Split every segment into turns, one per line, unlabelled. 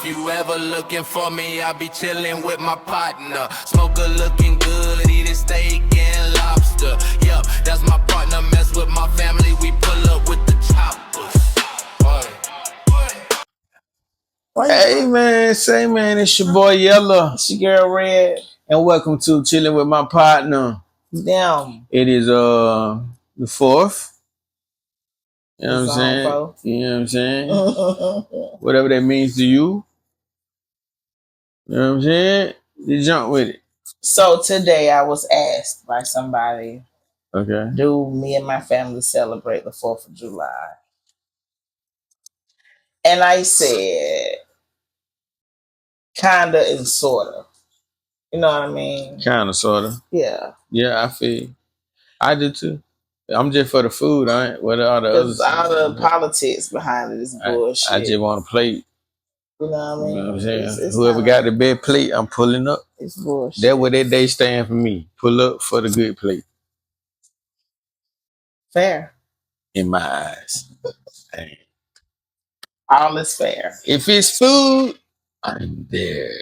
If you ever looking for me, I'll be chilling with my partner. Smoker looking good, eating steak and lobster. Yup, that's my partner. Mess with my family, we pull up with the choppers.
Hey man, say man, it's your boy Yella. It's your girl Red. And welcome to Chilling with My Partner. Damn. It is the 4th. You know what I'm saying? You know what I'm saying? Whatever that means to you. You know what I'm saying? You jump with it.
So today I was asked by somebody,
okay,
do me and my family celebrate the 4th of July? And I said, kinda and sorta. You know what I mean?
Kinda, sorta.
Yeah.
Yeah, I feel. I do too. I'm just for the food, I ain't. What are all the others?
All the politics behind it is bullshit.
I just want to plate.
You know what I mean?
You know what I'm saying? It's whoever got the best plate, I'm pulling up.
It's bullshit.
That's what that day stand for me. Pull up for the good plate.
Fair.
In my eyes. Dang.
All is fair.
If it's food, I'm there.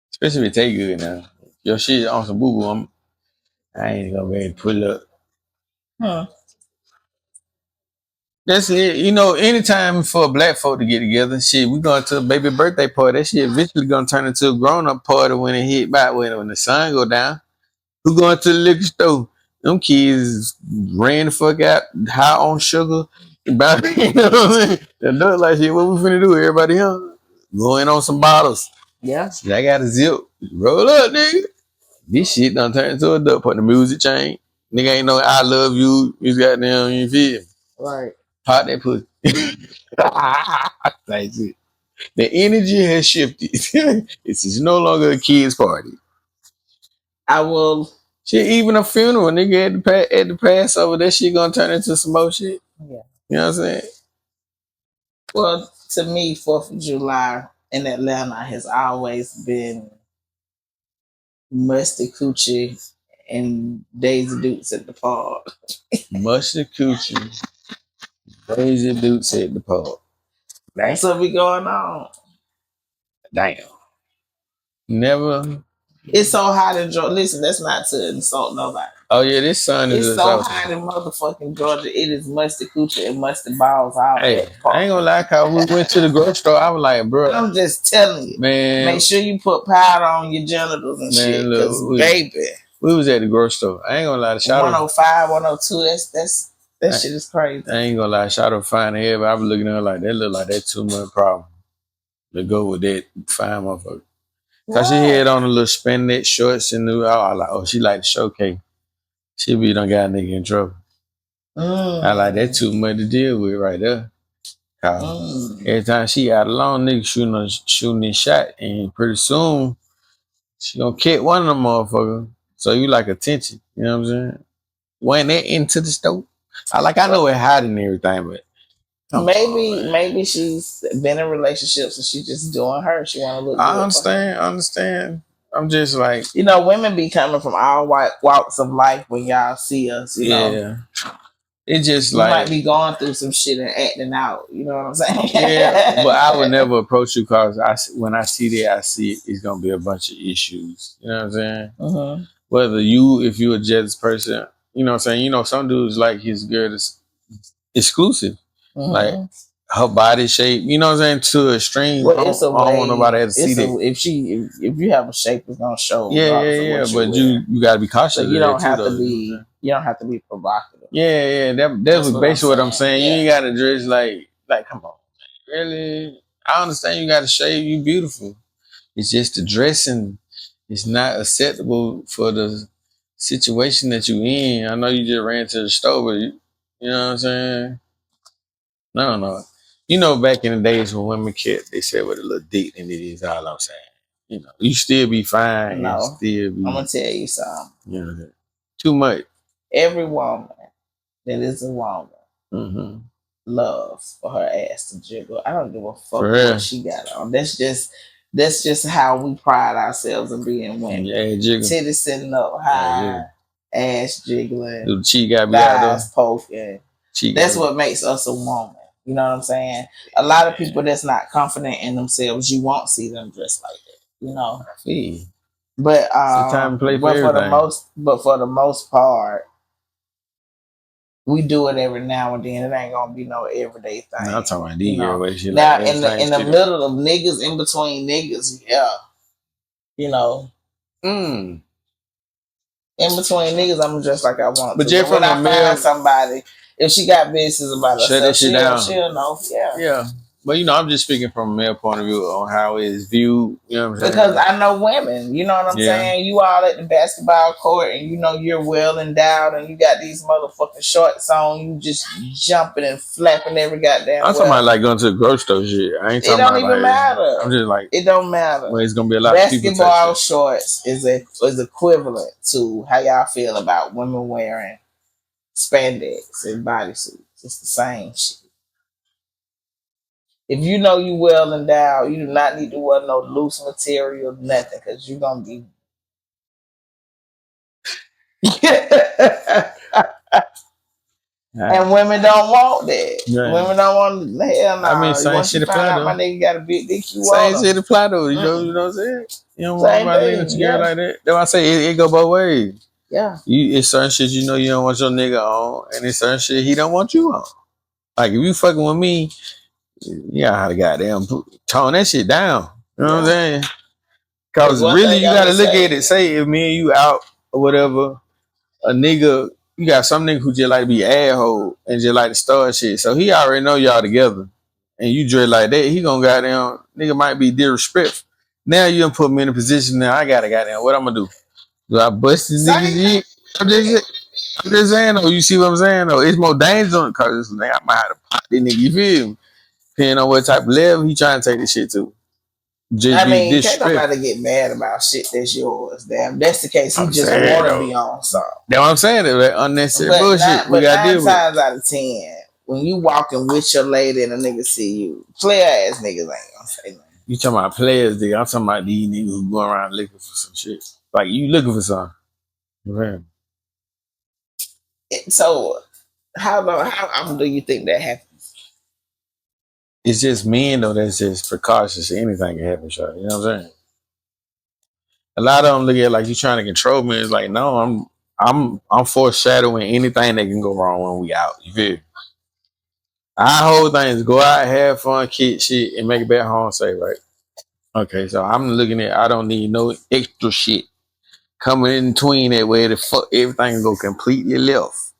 Especially if it take good now. Your shit on some boo-boo, I ain't gonna be able to pull up. That's it. You know, anytime for a black folk to get together, shit, we going to a baby birthday party. That shit eventually gonna turn into a grown-up party when it hit back when the sun go down. Who going to the liquor store? Them kids ran the fuck out, high on sugar. About, you know what I'm saying? They look like shit. What we finna do? Everybody here going on some bottles.
Yeah.
I got a zip. Roll up, nigga. This shit done turn into a duck. Put the music change. Nigga ain't no I love you. You goddamn, you feel me?
Right.
Pop that pussy. That's it. The energy has shifted. This is no longer a kid's party.
I will.
Shit, even a funeral, nigga at the Passover, that shit gonna turn into some more shit.
Yeah.
You know what I'm saying?
Well, to me, 4th of July in Atlanta has always been musty coochie and Daisy Dukes at the park.
Musty coochie, Daisy Dukes at the park.
That's what be going on.
Damn. Never.
It's so hot in Georgia. Listen, that's not to insult nobody.
Oh yeah, this sun is.
It's so hot in motherfucking Georgia. It is musty coochie and musty balls out
hey, I ain't gonna lie, cause we went to the grocery store. I was like, bro.
I'm just telling you, man. Make sure you put powder on your genitals and shit. Cause baby,
we was at the grocery store. I ain't gonna lie, the shot
105, 102. That shit is crazy.
I ain't gonna lie, shot of fine hair, but I was looking at her like that. Look like that too much problem to go with that fine motherfucker. Cause she had on a little spandex shorts and I was like, oh, she like the showcase. She be done got a nigga in trouble. I like that too much to deal with right there. Every time she out alone, nigga shooting this shot, and pretty soon she gonna kick one of them motherfuckers. So you like attention, you know what I'm saying? Went that into the stove. I know it hot and everything, but
maybe she's been in relationships and she's just doing her. She want to look.
I understand. I'm just like,
women be coming from all walks of life when y'all see us. You know,
yeah. It's just
you might be going through some shit and acting out. You know what I'm saying?
Yeah, but I would never approach you because when I see that, I see it's gonna be a bunch of issues. You know what I'm saying?
Mm-hmm.
Whether if you're a jealous person, you know what I'm saying? Some dudes like his girl is exclusive. Mm-hmm. Like her body shape, you know what I'm saying, to a extreme.
Well,
I don't want nobody to see that.
If you have a shape, it's gonna show.
Yeah. But you gotta be cautious.
So you don't have to be. You don't have to be provocative.
Yeah. That's basically what I'm saying. Yeah. You ain't gotta dress like come on, really. I understand you gotta shave. You beautiful. It's just the dressing is not acceptable for the situation that you in. I know you just ran to the store, but you know what I'm saying. I don't know. Back in the days when women kept, they said with a little dick in it is all I'm saying. You still be fine.
No,
and still be,
I'm gonna tell you something.
Too much.
Every woman that is a woman loves for her ass to jiggle. I don't give a fuck what she got on. That's just how we pride ourselves in being women.
Yeah, jiggle.
Titties sitting up high, ass jiggling,
she got me out
poking. That's what makes us a woman. You know what I'm saying? A lot of people that's not confident in themselves, you won't see them dressed like that. You know.
See,
But
it's a time to play for everything.
for the most part, we do it every now and then. It ain't gonna be no everyday thing.
No, I'm talking about these girls. Shit
now
like
in the middle of niggas, in between niggas, yeah. You know.
Mm.
In between niggas, I'm dressed like I want
but
to. But when I find somebody, if she got business about herself, she'll know. Yeah.
Yeah. But you know, I'm just speaking from a male point of view on how it is viewed. You know what I'm saying?
Because I know women. You know what I'm saying? You all at the basketball court and you know you're well endowed and you got these motherfucking shorts on. You just jumping and flapping every goddamn.
I'm talking about like going to the grocery store shit. I ain't talking about. It don't even matter. I'm just like, it don't matter. Well, it's gonna be a lot of people.
Basketball shorts is equivalent to how y'all feel about women wearing spandex and bodysuits. It's the same shit. If you know you well endowed, you do not need to wear no loose material, nothing, because you're gonna be. And women don't want that. Right. Women don't want hell no. I mean, same shit apply though. My nigga got a big dick. You same shit apply though. You know what I'm saying? You don't want nobody living together like that. That's why I say it go both ways. Yeah. It's certain shit you know you don't want your nigga on, and it's certain shit he don't want you on. Like if you fucking with me, you gotta how to goddamn tone that shit down. You know what I'm saying? Cause really you gotta look at it. Say if me and you out or whatever, a nigga, you got some nigga who just like to be asshole and just like to start shit. So he already know y'all together, and you dress like that, he gonna goddamn nigga might be disrespectful. Now you done put me in a position now I gotta goddamn what I'm gonna do? Do I bust this nigga? I'm just saying though. You see what I'm saying though? It's more dangerous because I might have to pop this nigga. You feel me? Depending on what type of level he trying to take this shit to. Just can't nobody get mad about shit that's yours. Damn, that's the case. He just want to be on something. That's what I'm saying. That unnecessary bullshit. We got to deal with. 9 times out of 10, when you walking with your lady and a nigga see you, player ass niggas ain't gonna say nothing. You talking about players, nigga? I'm talking about these niggas who going around looking for some shit. Like you looking for something. Right. So, how do you think that happens? It's just men though that's just precautious. Anything can happen, Shawty. You know what I'm saying? A lot of them look at it like you trying to control me. It's like, no, I'm foreshadowing anything that can go wrong when we out. You feel? Our whole thing is go out, have fun, kid shit, and make it back home safe, right? Okay, so I'm looking at I don't need no extra shit coming in between that way the fuck everything go completely left.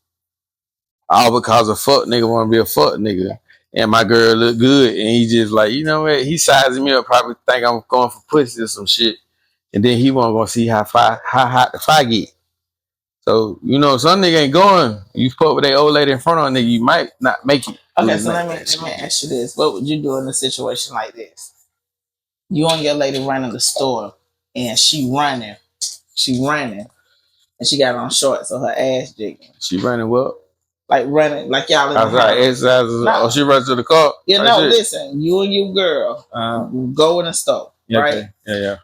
All because a fuck nigga want to be a fuck nigga. And my girl look good. And he just like, you know what? He sizing me up, probably think I'm going for pussy or some shit. And then he won't go see how hot the fire get. So, you know, some nigga ain't going. You fuck with that old lady in front of a nigga, you might not make it. Okay, so let me ask you this. What would you do in a situation like this? You and your lady running the store and she running, and she got on shorts so her ass jigging. She running what? Like running, like y'all in the house. Oh, she runs to the car? Yeah, no, listen, you and your girl go in the store, right? Okay. Yeah.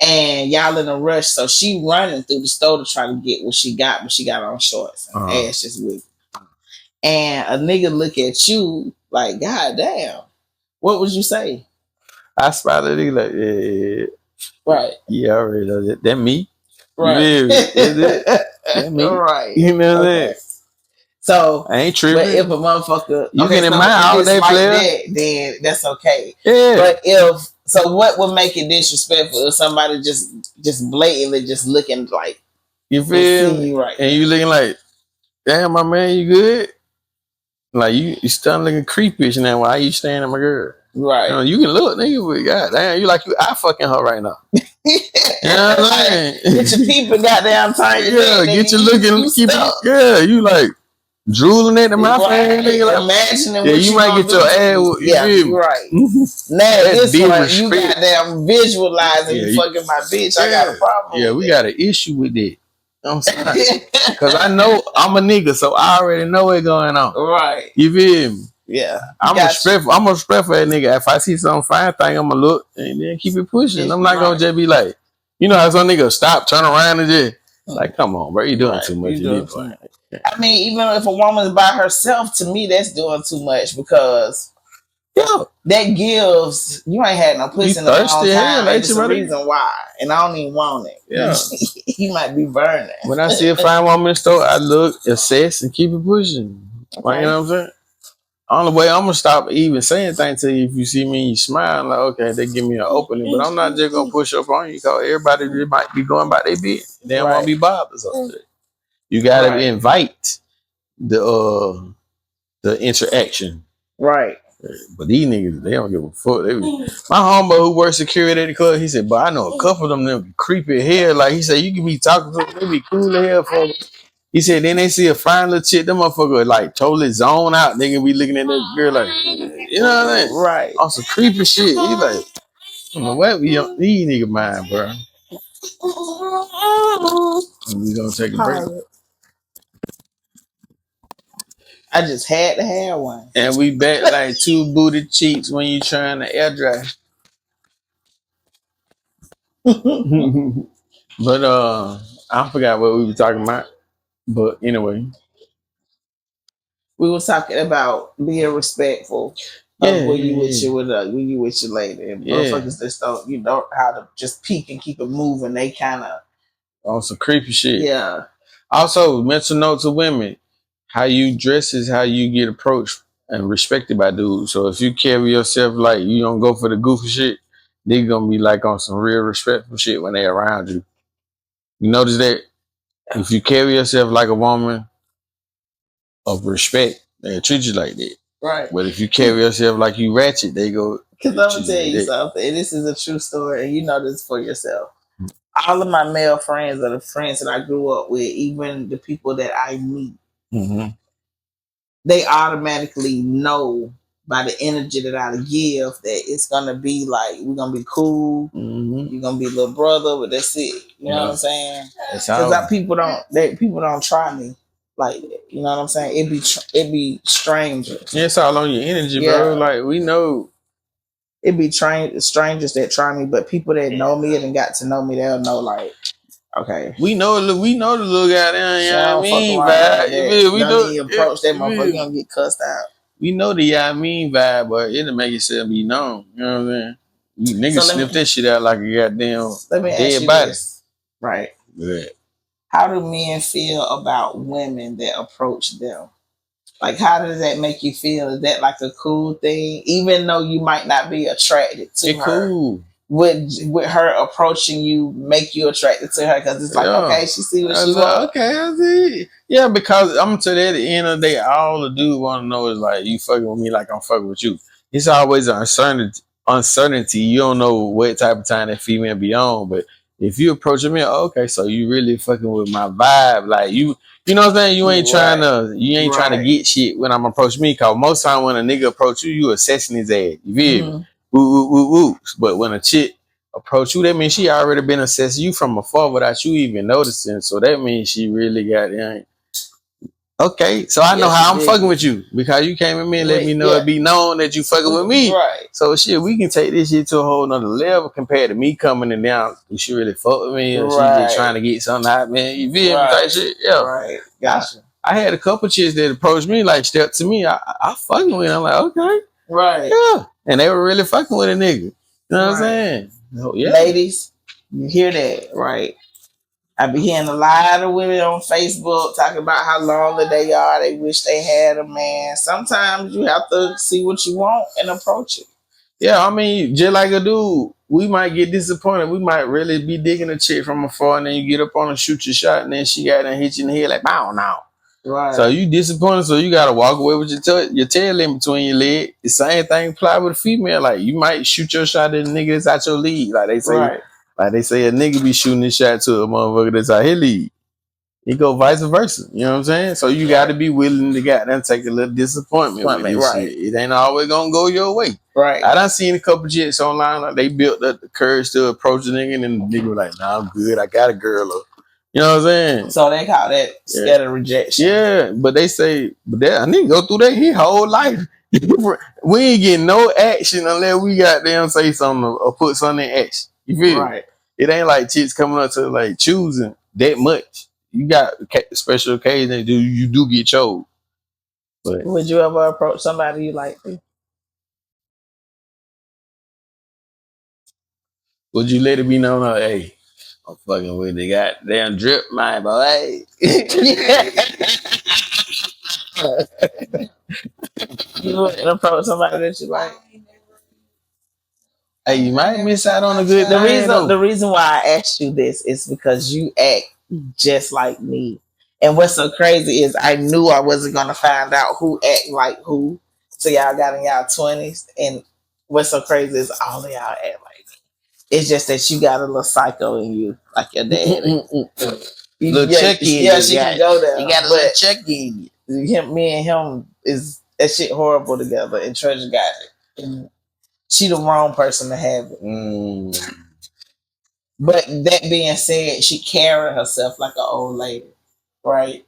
And y'all in a rush, so she running through the store to try to get what she got, but she got on shorts and ass just wiggling. And a nigga look at you like, God damn, what would you say? I spot a nigga like, yeah. Right. Yeah, I already know that. That me. Right. That me. Right. You know what I'm saying? So I ain't tripping. But if a motherfucker you can admire all day player, that, then that's okay. Yeah. But what would make it disrespectful if somebody just blatantly just looking like you feel you right and you looking like, damn my man, you good? Like you starting looking creepish now. Why you staring at my girl? Right. You know, you can look, nigga, but goddamn, you like you I fucking her right now. You know what I'm saying? Get your peeping goddamn time. Yeah, get your looking, keep it. Yeah, you like drooling at the mouth, nigga. Like, imagining what you might get your ass. Yeah, you're right. Now this one, you goddamn visualizing you fucking my bitch. I got a problem. Yeah, we got an issue with that. I'm sorry. Cause I know I'm a nigga, so I already know what's going on. Right. You feel me? Yeah. I'm respectful that nigga. If I see something fine thing, I'm gonna look and then keep it pushing. I'm not gonna just be like, you know how some nigga stop, turn around and just like, come on, bro, you doing too much. I mean, even if a woman's by herself, to me, that's doing too much because that gives you ain't had no pussy in a long time. And it's the reason why, and I don't even want it.
Yeah,
he might be burning.
When I see a fine woman in the store, I look, assess, and keep it pushing. Okay. Like, you know what I'm saying? Only way I'm gonna stop even saying things to you if you see me and you smile, like, okay, they give me an opening, but I'm not just gonna push up on you because everybody might be going by their business. They don't want to be bothered. So you gotta invite the interaction.
Right.
But these niggas, they don't give a fuck. My homeboy who works security at the club, he said, but I know a couple of them creepy hair. Like he said, you can be talking to them, they be cool as hell for. He said, then they see a fine little chick, them motherfucker like totally zone out. They can be looking at that girl like, you know what I mean?
Right.
On some creepy shit. He like, what we on these niggas mind, bro? We gonna take a break.
I just had to have one.
And we back like two booty cheeks when you trying to air dry. But I forgot what we were talking about. But anyway,
we were talking about being respectful of when you with your lady. And motherfuckers just don't, you know how to just peek and keep it moving. They kind of
on some creepy shit.
Yeah.
Also, mental note to women: how you dress is how you get approached and respected by dudes. So if you carry yourself like you don't go for the goofy shit, they gonna be like on some real respectful shit when they around you. You notice that? If you carry yourself like a woman of respect, they treat you like that.
Right.
But if you carry yourself like you ratchet, they go.
Because I'm gonna tell you something, and this is a true story, and you know this for yourself. All of my male friends are the friends that I grew up with, even the people that I meet. Mm-hmm. They automatically know by the energy that I give that it's gonna be like we're gonna be cool. Mm-hmm. You're gonna be a little brother, but that's it. You know what I'm saying? Because people don't try me like that. You know what I'm saying? It be strangers.
Yeah, it's all on your energy, bro. Like we know.
It be strangers that try me, but people that know me and got to know me, they'll know like, okay,
we know the little guy there. You know what I mean? Vibe.
We don't approach that motherfucker. You gonna get cussed out.
We know the vibe, but it'll make yourself be known. You know what I'm saying? You niggas sniff that shit out like a goddamn dead body.
Right.
Good.
How do men feel about women that approach them? Like, how does that make you feel? Is that like a cool thing? Even though you might not be attracted to her. Cool. Would her approaching you make you attracted to her? Because it's like, okay, she see what she wants.
Okay, I see. Yeah, because I'm gonna tell you at the end of the day, all the dude want to know is like, you fucking with me like I'm fucking with you. It's always an uncertainty. You don't know what type of time that female be on, but if you approach me, okay, so you really fucking with my vibe, like you know what I'm saying? You ain't trying to get shit when I'm approaching me. Cause most time when a nigga approach you, you assessing his ass. You feel me? Woo, woo, woo, woo. But when a chick approach you, that means she already been assessing you from afar without you even noticing. So that means she really got in. Okay, so I know how I'm fucking with you because you came at me and let me know it be known that you fucking with me.
Right.
So shit, we can take this shit to a whole nother level compared to me coming in down. You should really fuck with me, or she just trying to get something out, man. You feel me? Type shit. Yeah.
Right. Gotcha.
I had a couple chicks that approached me, like step to me. I fucking with. I'm like, okay.
Right.
Yeah. And they were really fucking with a nigga. You know what I'm saying?
Oh, yeah. Ladies, you hear that, right? I be hearing a lot of women on Facebook talking about how lonely they are. They wish they had a man. Sometimes you have to see what you want and approach it.
Yeah, I mean, just like a dude, we might get disappointed. We might really be digging a chick from afar, and then you get up on her, shoot your shot, and then she got and hit you in the head like, bow now.
Right.
So you disappointed, so you gotta walk away with your tail in between your leg. The same thing apply with a female. Like you might shoot your shot at a nigga that's out your league. Like they say, like they say a nigga be shooting his shot to a motherfucker that's out his league. It go vice versa. You know what I'm saying? So you gotta be willing to goddamn take a little disappointment with this shit. It ain't always gonna go your way.
Right.
I done seen a couple chicks online, like they built up the courage to approach a nigga, and then the nigga was like, nah, I'm good. I got a girl. You know what I'm saying?
So they call that scared of rejection.
Yeah, but they say, but that I need to go through that his whole life. We ain't getting no action unless we got them say something or put something in action. You feel?
Right.
It ain't like chicks coming up to like choosing that much. you got special occasions. You do get choked. But
would you ever approach somebody you like?
Would you let it be known? Hey, I'm fucking with the goddamn drip, my boy.
You wouldn't approach somebody that you like.
Hey, you might miss out on a good
The reason why I asked you this is because you act just like me. And what's so crazy is I knew I wasn't gonna find out who act like who. So y'all got in y'all 20s, and what's so crazy is all of y'all act like me. It's just that you got a little psycho in you, like your daddy.
Little Chucky.
Yeah, she can go there.
You got a little Chucky.
Me and him is that shit horrible together, and Treasure got it. And she the wrong person to have it. But that being said, she carried herself like an old lady, right?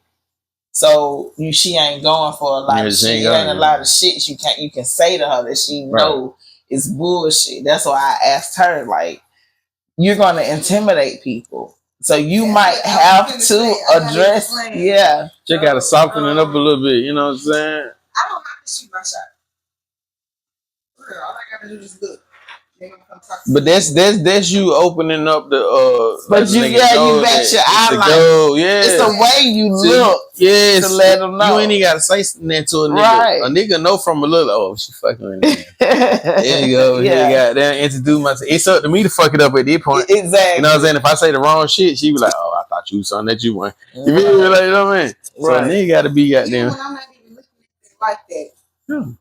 So she ain't going for a lot of shit. It ain't a lot of shit you can say to her that she know is bullshit. That's why I asked her, like, you're gonna intimidate people. So you might have to address,
She gotta soften it up a little bit, you know what I'm saying?
I don't have to shoot my shot. For real, all I gotta do is look.
But that's you opening up the
but you bet your eye it's the way you look to let them know.
You ain't even gotta say something to a nigga. Right. A nigga know from a little, oh, she fucking with me. There you go. Here you got that. Introduce myself. It's up to me to fuck it up at this point.
Exactly.
You know what I'm saying? If I say the wrong shit, she be like, oh, I thought you was something that you want. You feel me? Like, you know what I mean? So a nigga gotta be goddamn.
Even when I'm not even looking at it like that,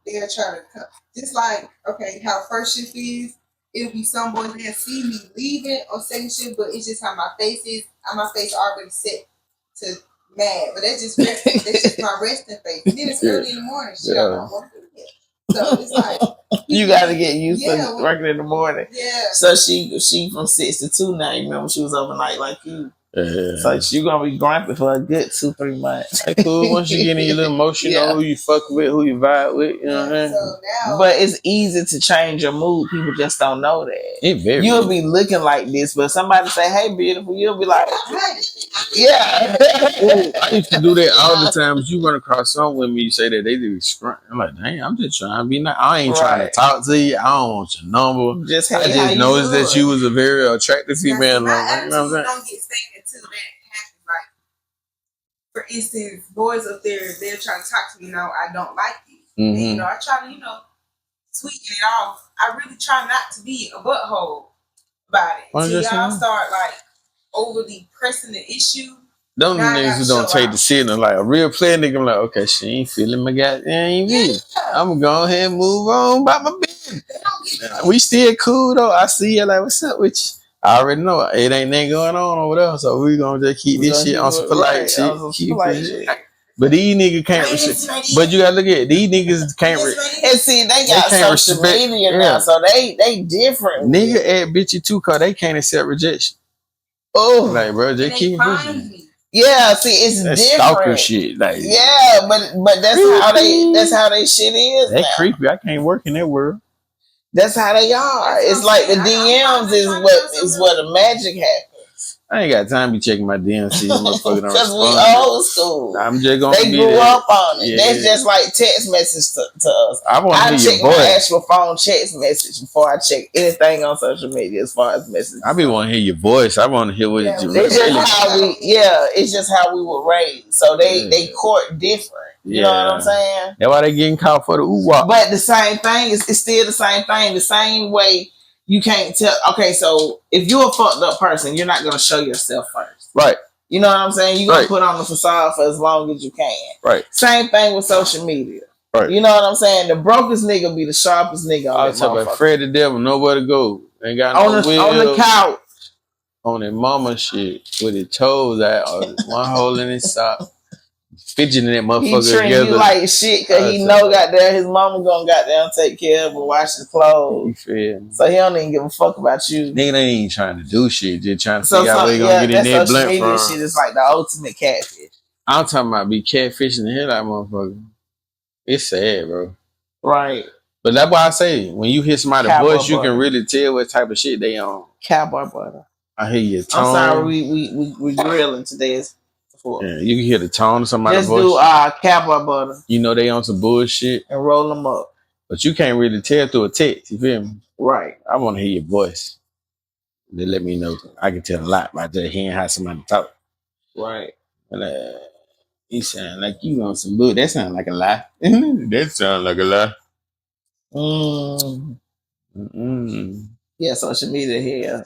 they'll try to come. Just like, okay, how first shift is, it'll be some boys that see me leaving or saying shit, but it's just how my face is. My face already set to mad, but that's just my resting face. And then it's early in the morning. Shit, I don't want to do it. So it's like
you gotta get used to working in the morning.
Yeah.
So she from 6 to 2 now. You remember she was overnight like you. So she gonna be grumpy for a good 2-3 months.
Hey, cool. Once you get in your little emotional, who you fuck with, who you vibe with, you know what I mean?
So now,
but it's easy to change your mood. People just don't know that. You'll be looking like this, but somebody say, "Hey, beautiful," you'll be like, "Yeah."
I used to do that all the time. You run across some women, you say that they do scrunch. I'm like, dang, I'm just trying to be nice. I ain't trying to talk to you. I don't want your number. I just noticed that you was a very attractive female. You know what I'm saying?
Don't get stagnant until that happens. Like, for instance, boys up there, they're trying to talk to me. I don't like you. And, I try to, sweeten it off. I really try not to be a butthole about it. So y'all start like overly pressing the issue.
Them niggas who don't take the signal, like a real player nigga, I'm like, okay, she ain't feeling my goddamn me. I'm gonna go ahead and move on by my business. We still cool though. I see you like, what's up with you? I already know it ain't nothing going on over there, so we gonna just keep this shit on some polite shit. But these niggas can't respect. But you gotta look at it. These niggas can't.
And see, they got social media now, so they different.
Nigga at bitchy too, cause they can't accept rejection. Oh, like bro, just keep pushing.
Yeah, see, it's
that's
different.
Stalker shit, like
but that's how they shit is.
That creepy. I can't work in that world.
That's how they are. It's like the DMs is where the magic happens.
I ain't got time to be checking my DMs.
Because we old school.
I'm just gonna
they grew up on it. That's just like text message to us.
I
check my actual phone text message before I check anything on social media as far as messages.
I be want to hear your voice. I want to hear what you.
It's just how it's just how we were raised. So they court different. You know what I'm saying?
That's why they getting caught for the ooh-wah.
But the same thing it's still the same thing. The same way. You can't tell. Okay, so if you're a fucked up person, you're not gonna show yourself first,
right?
You know what I'm saying? You're gonna put on the facade for as long as you can,
right?
Same thing with social media,
right?
You know what I'm saying? The brokest nigga be the sharpest nigga.
I was talking about Fred the Devil, nowhere to go, ain't got
on the couch,
on that mama shit with his toes out, or one hole in his sock. Fidgeting that motherfucker
he treat you like shit because he know goddamn his mama gonna goddamn take care of him and wash his clothes. So he don't even give a fuck about you.
Nigga ain't even trying to do shit, just trying to figure out where he gonna get in there blunt from.
Shit is like the ultimate catfish.
I'm talking about be catfishing the hell out of motherfucker. It's sad, bro.
Right.
But that's why I say when you hear somebody's voice, you can really tell what type of shit they on.
Cowboy butter.
I hear your tone.
I'm sorry, we grilling today. It's for.
Yeah, you can hear the tone of somebody's
Just
voice.
do cowboy butter.
You know they on some bullshit.
And roll them up.
But you can't really tell through a text, you feel me?
Right.
I want to hear your voice. They let me know. I can tell a lot by just hearing how somebody talk.
Right.
And, you sound like you on some bull. That sound like a lie. That sound like a lie.
Yeah, social media here.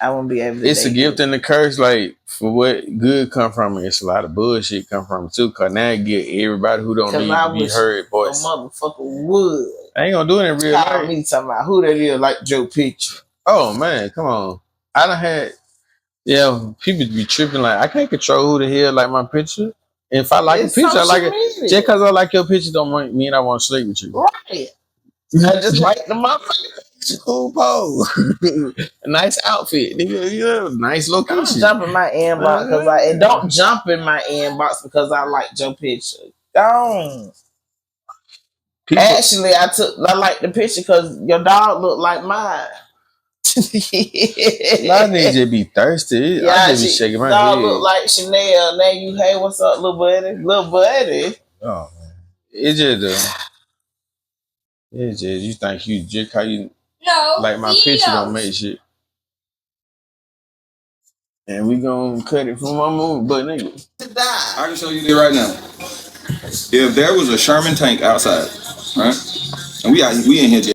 I won't be able to.
It's a gift and a curse. Like, for what good come from it, it's a lot of bullshit come from it too. Cause now you get everybody who don't need to be heard voice.
A motherfucker would.
I ain't gonna do it in real life.
Me talking about who that is like Joe Picture.
Oh man, come on. I done had people be tripping like I can't control who the hell like my picture. If I like a picture, I like it. Just cause I like your picture don't mean I want to sleep with you.
Right. I just like the motherfucker.
Cool pose. A nice outfit. Nigga, nice location.
Don't jump in my inbox because don't jump in my inbox because I like your picture. Don't. Actually, I like the picture because your dog looked like mine.
A lot of niggas just be thirsty. I just be shaking my head.
Dog look like Chanel. Now you, hey, what's up, little buddy? Little buddy.
Oh man, it's just you think you just how you like my picture don't make shit. And we gonna cut it from my move, but nigga.
I can show you this right now. If there was a Sherman tank outside, right, and we in here.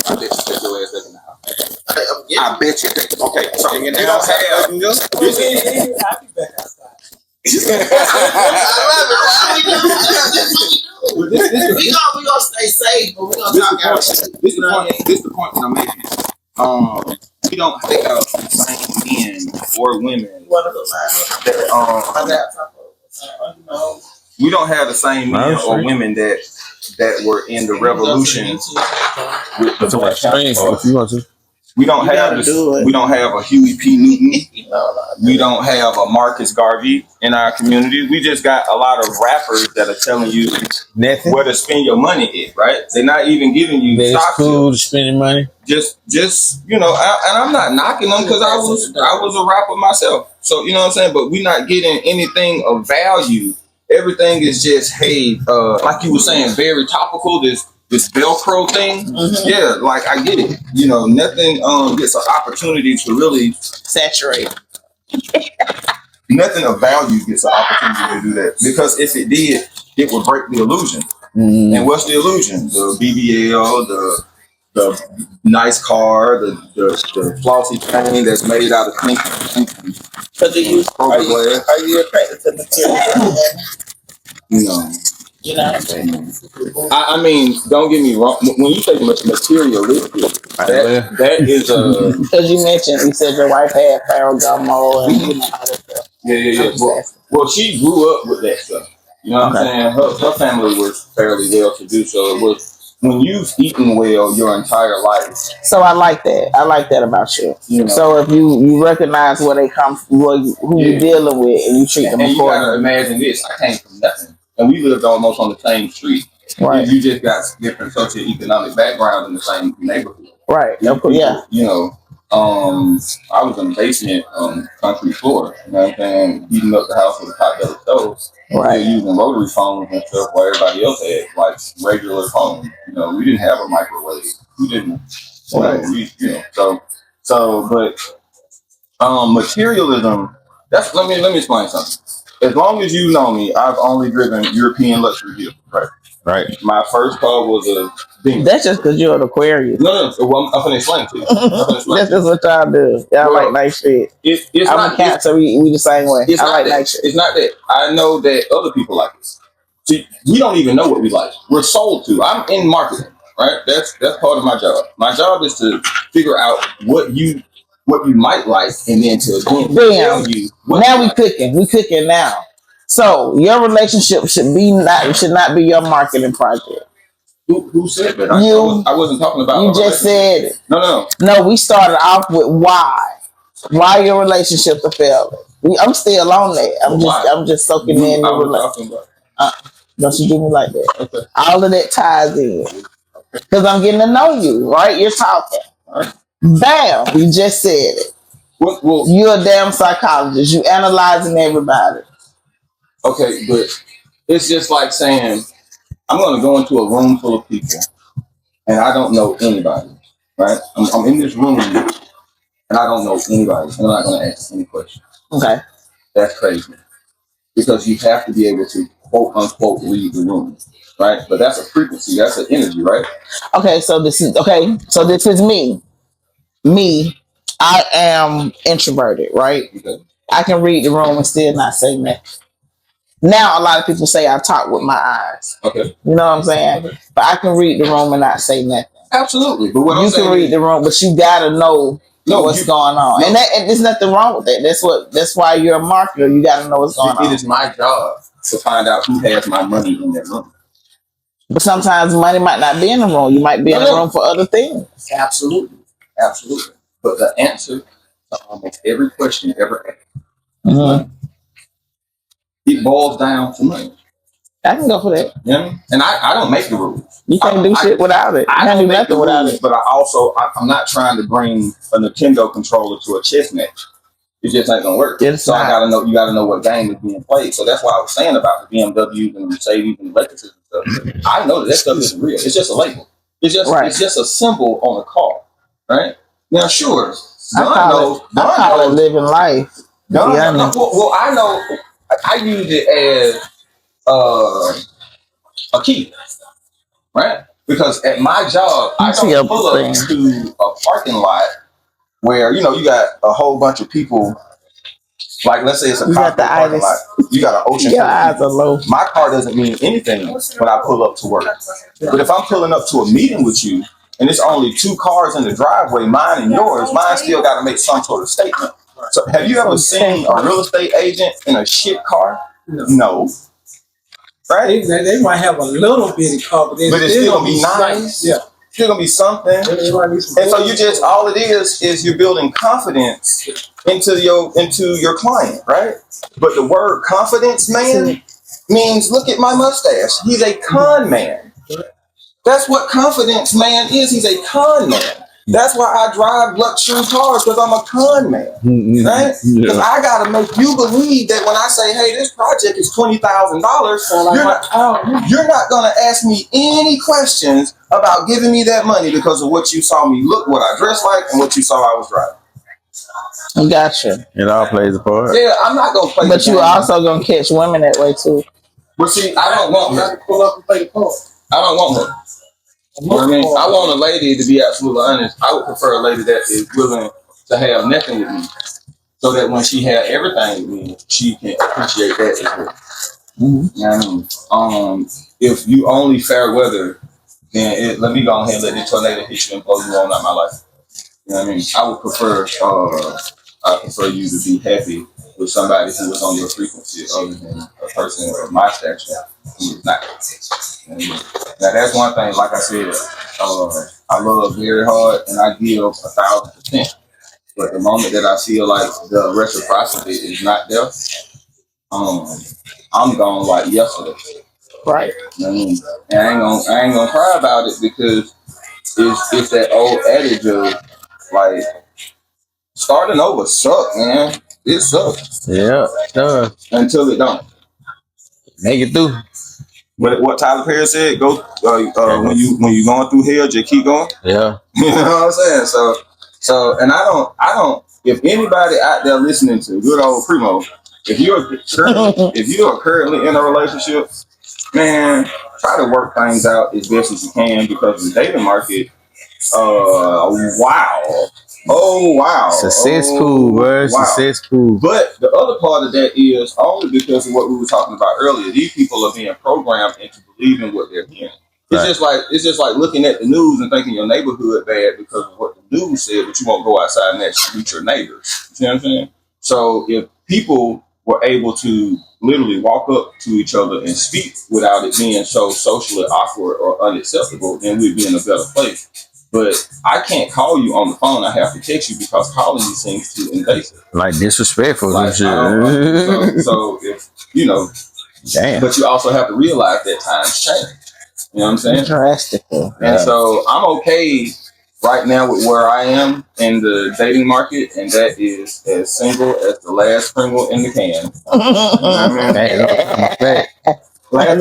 I bet you take your ass up in the house. I bet you. Okay, so you don't have. We gonna stay safe, but we gonna talk out. This the point that I'm making. We don't have the same men or women. We don't have the same men or women that were in the revolution with the black power. We don't have a Huey P. Newton. We don't have a Marcus Garvey in our community. We just got a lot of rappers that are telling you where to spend your money is, right? They're not even giving you
it's cool to spend your money.
Just and I'm not knocking them because I was a rapper myself. So you know what I'm saying? But we're not getting anything of value. Everything is just, hey, like you were saying, very topical, this Velcro thing. Mm-hmm. Yeah, like I get it. You know, nothing gets an opportunity to really
saturate.
Nothing of value gets an opportunity to do that. Because if it did, it would break the illusion. Mm-hmm. And what's the illusion? The BBL, the nice car, the flossy chain that's made out of pink.
So are you attracted to material?
I mean, don't get me wrong. When you say materialistic, that is a
because you said your wife had Ferragamo and
Yeah. Well, she grew up with that stuff. You know what I'm saying? Her family was fairly well to do, so it was. When you've eaten well your entire life.
So I like that. I like that about you. So if you recognize where they come from, who you're dealing with, and you treat them accordingly.
You gotta imagine this. I came from nothing. And we lived almost on the same street.
Right.
You just got different socioeconomic backgrounds in the same neighborhood.
Right.
I was in the basement on country floor, you know what I'm saying, heating up the house with a pot-belly stove.
Right.
Using rotary phones and stuff while everybody else had like regular phones. We didn't have a microwave. We didn't. But materialism, let me explain something. As long as you know me, I've only driven European luxury vehicles, right? My first car was a Beamer.
That's just because you're an Aquarius.
No. Well, I'm gonna explain to you.
That's just what y'all do. Y'all like nice shit. I'm a cat, so we the same way. I like nice shit.
It's not that. I know that other people like it. See, we don't even know what we like. We're sold to. I'm in marketing, right? That's part of my job. My job is to figure out what you might like, and then to tell you.
Now we cooking. We cooking now. So your relationship should not be your marketing project.
Who said that? I wasn't talking about.
You just said it.
No.
We started off with why your relationships are failing. I'm still on that. I'm just soaking in the relationship. Don't you do me like that? Okay. All of that ties in because I'm getting to know you. Right? You're talking. Right. Bam! You just said it. Well, you're a damn psychologist. You analyzing everybody.
Okay, but it's just like saying I'm going to go into a room full of people and I don't know anybody. Right? I'm in this room and I don't know anybody. And I'm not going to ask any questions.
Okay.
That's crazy. Because you have to be able to quote unquote leave the room. Right? But that's a frequency, that's an energy, right?
Okay, so this is me. I am introverted, right? Okay. I can read the room and still not say nothing. Now a lot of people say I talk with my eyes. Okay. You know what I'm saying? Okay. But I can read the room and not say nothing.
Absolutely. But
what you can read the room, but you gotta know what's going on. No. And there's nothing wrong with that. That's why you're a marketer. You gotta know what's going on.
It is my job to find out who has my money in that room.
But sometimes money might not be in the room. You might be in the room for other things.
Absolutely. But the answer to almost every question ever asked, it boils down to money.
I can go for that.
You know what I mean? And I don't make the rules.
You can't do shit without it.
I don't do nothing without it. But I'm not trying to bring a Nintendo controller to a chess match. It just ain't gonna work. You gotta know what game is being played. So that's why I was saying about the BMWs and Mercedes and Lexus and stuff. I know that stuff isn't real. It's just a label. It's just a symbol on a car. Right? Now sure.
I call it living life.
Well, I know I use it as a key, right? Because at my job, I don't pull up to a parking lot where you got a whole bunch of people. Like let's say it's a parking lot. You got an ocean.
Your eyes are low.
My car doesn't mean anything when I pull up to work. But if I'm pulling up to a meeting with you and it's only 2 cars in the driveway, mine and yours, mine still got to make some sort of statement. So have you ever seen a real estate agent in a shit car? No. Right?
They might have a little bitty car, but
it's still gonna be nice. Yeah. Still gonna be something. And so you just all it is you're building confidence into your client, right? But the word confidence man means look at my mustache. He's a con man. That's what confidence man is. He's a con man. That's why I drive luxury cars, because I'm a con man, right? Because I gotta make you believe that when I say, "Hey, this project is $20,000," you're not gonna ask me any questions about giving me that money because of what you saw me look, what I dressed like, and what you saw I was driving.
Gotcha.
It all plays a part.
Yeah, I'm not gonna play.
But you also gonna catch women that way too.
But see, I don't want her to pull up and play the part. I don't want her. You know what I mean? I want a lady, to be absolutely honest, I would prefer a lady that is willing to have nothing with me. So that when she has everything with me, she can appreciate that as well. Mm-hmm. You know what I mean? If you only fair weather, then let me go ahead and let the tornado hit you and blow you on out my life. You know what I mean? I would prefer you to be happy with somebody who is on your frequency other than a person of my stature who is not. Now that's one thing, like I said, I love very hard and I give 1,000%. But the moment that I feel like the reciprocity is not there, I'm gone like yesterday.
Right.
You know what I mean? And I ain't gonna cry about it because it's that old adage of like starting over sucks, man. It sucks.
Yeah, it does.
Until it don't.
Make it through.
But what Tyler Perry said, go when you going through hell, just keep going.
Yeah.
You know what I'm saying? So and I don't if anybody out there listening to good old Primo, if you are currently in a relationship, man, try to work things out as best as you can because the dating market, wow.
Successful, bro.
Wow.
Successful.
But the other part of that is only because of what we were talking about earlier. These people are being programmed into believing what they're hearing. It's just like looking at the news and thinking your neighborhood bad because of what the news said, but you won't go outside and actually meet your neighbors. You know what I'm saying? So if people were able to literally walk up to each other and speak without it being so socially awkward or unacceptable, then we'd be in a better place. But I can't call you on the phone. I have to text you because calling you seems too invasive.
Like disrespectful and shit.
So if you know,
damn.
But you also have to realize that times change. You know what I'm saying?
Drastically.
And so I'm okay right now with where I am in the dating market, and that is as single as the last Primo in the can. You know what I mean? Last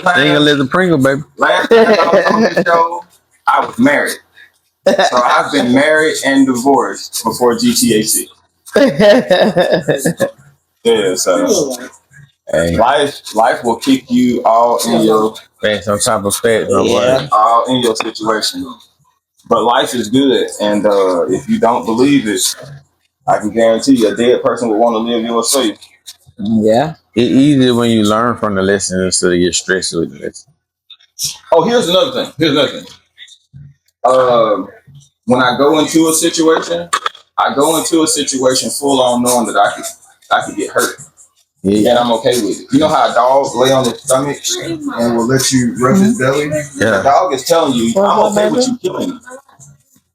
time,
single as a Pringle, baby.
Last time I was on the show, I was married. So I've been married and divorced before GTA 6. Yeah, so hey. Life will kick you all in your
facts on top of facts,
all in your situation. But life is good, and if you don't believe it, I can guarantee you a dead person would want to live yours for you.
Yeah.
It's easier when you learn from the lesson instead of get stressed with the lesson.
Oh, here's another thing. When I go into a situation, full on knowing that I could get hurt. Yeah. And I'm okay with it. You know how a dog lay on its stomach and will let you rub his belly? Yeah. The dog is telling you, I'm okay with you killing me.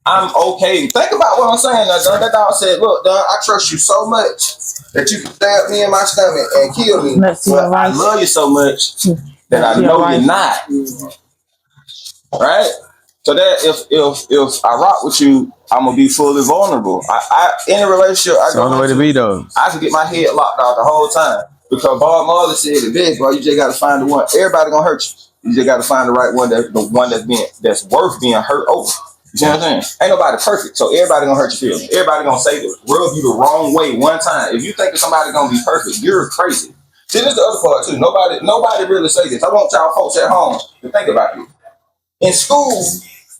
I'm okay. Think about what I'm saying. That dog said, look, Don, I trust you so much that you can stab me in my stomach and kill me. But I love you so much that I know you're not. Right? So that if I rock with you, I'm gonna be fully vulnerable. I in a relationship, I
don't know where to be though.
I can get my head locked out the whole time because Bob Marley said it big, bro. You just gotta find the one. Everybody gonna hurt you. You just gotta find the right one, that's worth being hurt over. You see what I'm saying? Ain't nobody perfect, so everybody gonna hurt your feelings. Everybody gonna say this, rub you the wrong way one time. If you think that somebody gonna be perfect, you're crazy. See, this is the other part too. Nobody really say this. I want y'all folks at home to think about it. In school,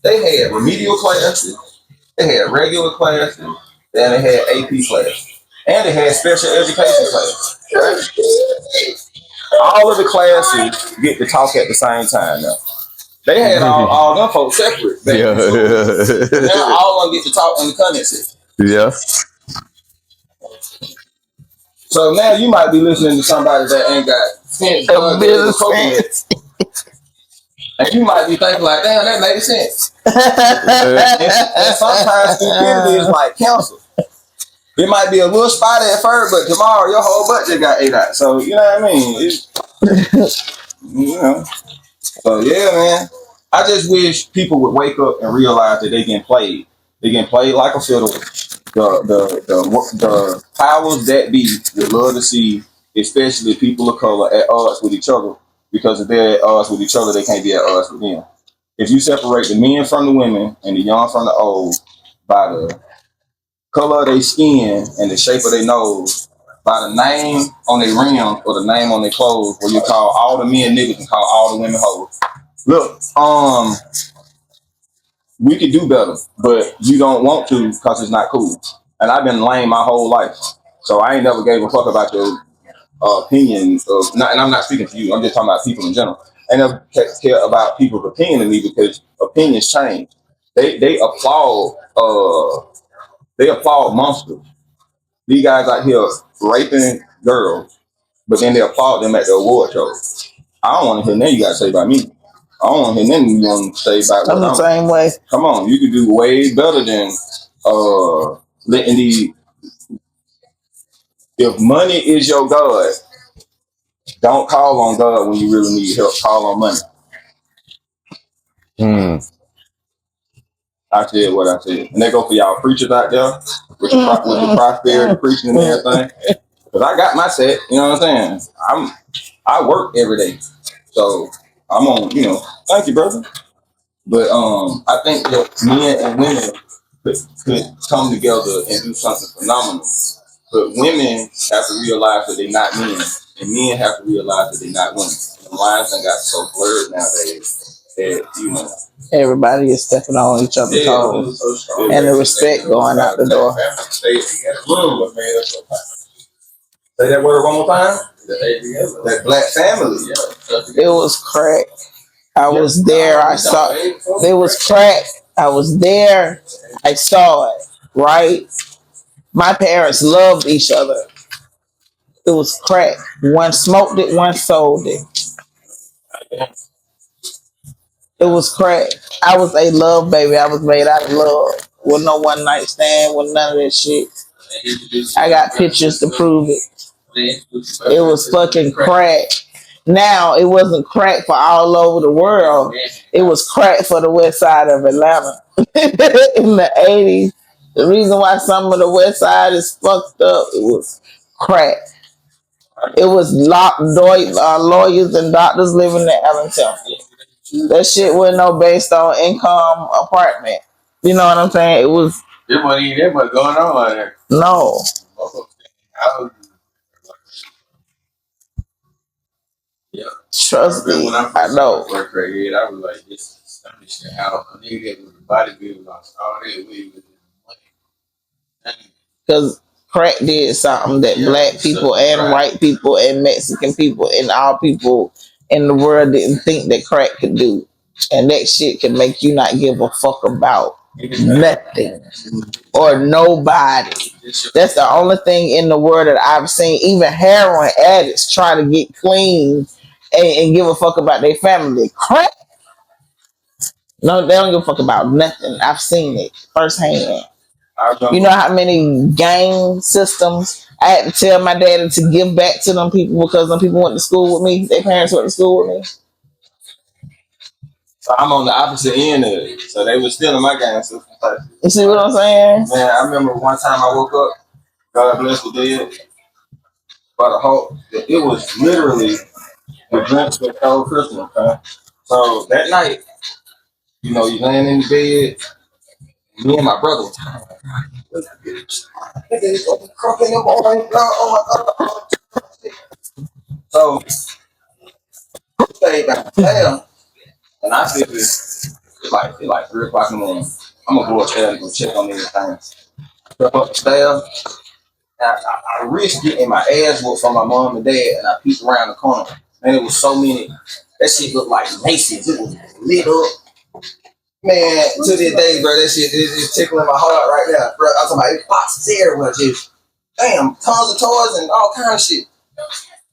they had remedial classes, they had regular classes, and they had AP classes, and they had special education classes. Right? All of the classes get to talk at the same time now. They had all them folks separate. Yeah. Now all of them get to talk in the comment section.
Yeah.
So now you might be listening to somebody that ain't got sense. And you might be thinking like, damn, that made sense. And sometimes stupidity is like cancer. It might be a little spotty at first, but tomorrow your whole butt just got ate out. So, you know what I mean? You know. So, yeah, man. I just wish people would wake up and realize that they getting played. They getting played like a fiddle. The powers that be would love to see, especially people of color, at odds with each other. Because if they're at odds with each other, they can't be at odds with them. If you separate the men from the women and the young from the old by the color of their skin and the shape of their nose, by the name on their rims or the name on their clothes, where you call all the men niggas and call all the women hoes. Look, we could do better, but you don't want to because it's not cool. And I've been lame my whole life, so I ain't never gave a fuck about your opinion of. And I'm not speaking to you. I'm just talking about people in general. I never care about people's opinion of me because opinions change. They applaud monsters. These guys out here raping girls, but then they applaud them at the award shows. I don't want to hear nothing you got to say about me. I don't want to hear nothing you want to say about
I'm the same way.
Come on, you can do way better than letting these. If money is your God, don't call on God when you really need help. Call on money. I said what I said. And they go for y'all preachers out there with the prosperity preaching and everything. Because I got my set, you know what I'm saying? I work every day. So I'm on, thank you, brother. But I think that men and women could come together and do something phenomenal. But women have to realize that they're not men, and men have to realize that they're not women. And the lines done got so blurred nowadays that
everybody is stepping on each other's toes, and the respect going out the door.
Say that word one more time. That black family.
It was crack. I was there. I saw it. It was crack. I was there. I saw it. Right. My parents loved each other. It was crack. One smoked it, one sold it. It was crack. I was a love baby. I was made out of love. With no one night stand, with none of that shit. I got pictures to prove it. It was fucking crack. Now, it wasn't crack for all over the world. It was crack for the west side of Atlanta. In the 80s. The reason why some of the west side is fucked up, it was crack. It was lawyers and doctors living in Allentown. That shit wasn't no based on income apartment. You know what I'm saying? It was.
There wasn't even that much going on out there.
No.
Yeah.
Trust me.
When I
know.
Work right here, I was like, this is astonishing how a nigga that was a bodybuilder lost all that weight with money. Because
crack did something that black people and white people and Mexican people and all people in the world didn't think that crack could do. And that shit can make you not give a fuck about nothing or nobody. That's the only thing in the world that I've seen. Even heroin addicts try to get clean and give a fuck about their family. Crack? No, they don't give a fuck about nothing. I've seen it firsthand. You know how many gang systems I had to tell my daddy to give back to them people because them people went to school with me. Their parents went to school with me.
So I'm on the opposite end of it. So they were still in my gang system.
You see what I'm saying?
Man, I remember one time I woke up, God bless the dead, by the whole, it was literally the Grinch that stole Christmas, huh? So that night, you know, you laying in the bed, me and my brother. So stayed downstairs, and I feel it's like 3 o'clock in the morning. I'm gonna go upstairs and go check on these things. Up upstairs, I risked getting my ass whooped from my mom and dad, and I peeked around the corner, and it was so many. That shit looked like Macy's. It was lit up. Man, to this day, bro, that shit is tickling my heart right now, bro. I'm talking about boxes everywhere, just damn, tons of toys and all kind of shit.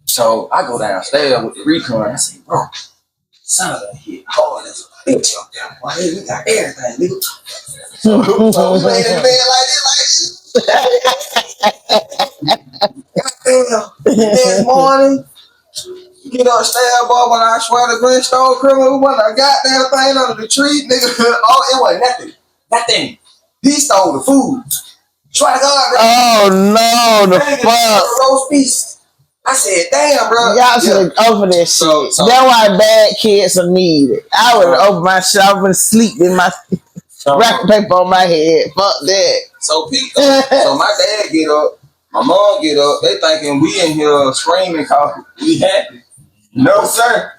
So I go downstairs with the recon. I say, bro, son of a hit hard as a bitch up there. Well, hey, we got everything, nigga. So we laying in bed like this. Goddamn. Next morning, get upstairs, boy, when I swear the Grinch stole criminal, we wasn't a goddamn thing under the tree, nigga. Oh, it wasn't nothing. Nothing. He stole the food. Swear to God, bro.
Oh, no, the fuck.
Roast beef. I said, damn, bro.
Y'all should have opened that shit. That's why bad kids are needed. I would have opened my shit. I would have sleep in my wrapping paper on my head. Fuck that.
So my dad get up, my mom get up. They thinking we in here screaming cause we happy. No, sir.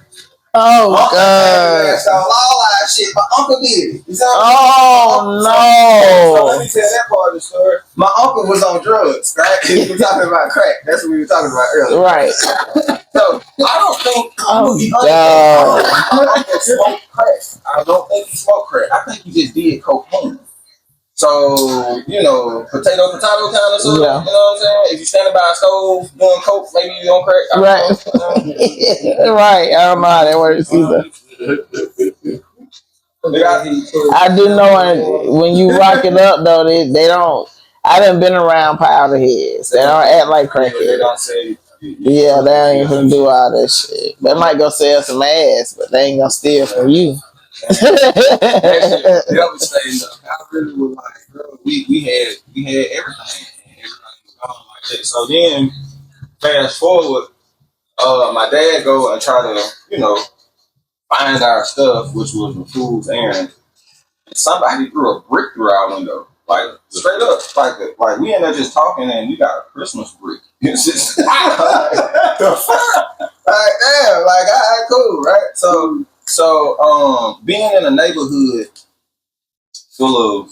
Oh, God.
So all that shit, my uncle did it.
Oh, no.
So let me tell that part of the story. My uncle was on drugs, right? We were talking about crack. That's what we were talking about earlier.
Right.
So I don't think
God.
he smoked crack. I don't think he smoked crack. I think he just did cocaine. So, you know, potato kind of stuff. Yeah. You know what I'm saying? If you're standing by a stove doing coke, maybe you don't crack.
Right. Right. I don't know how that works either. I do know when you rock it up, though, they don't. I done been around powder heads. They don't act like crackheads. They don't say. Yeah, they ain't gonna do all that shit. They might go sell some ass, but they ain't gonna steal from you.
Devastating. I really was like, bro, we had everything, and everything was gone like that. So then, fast forward, my dad go and try to, you know, find our stuff, which was the food's errand. And somebody threw a brick through our window, like straight up, like we ended up just talking, and we got a Christmas brick. It's just like, the fuck, like damn, like all right, cool, right? So, being in a neighborhood full of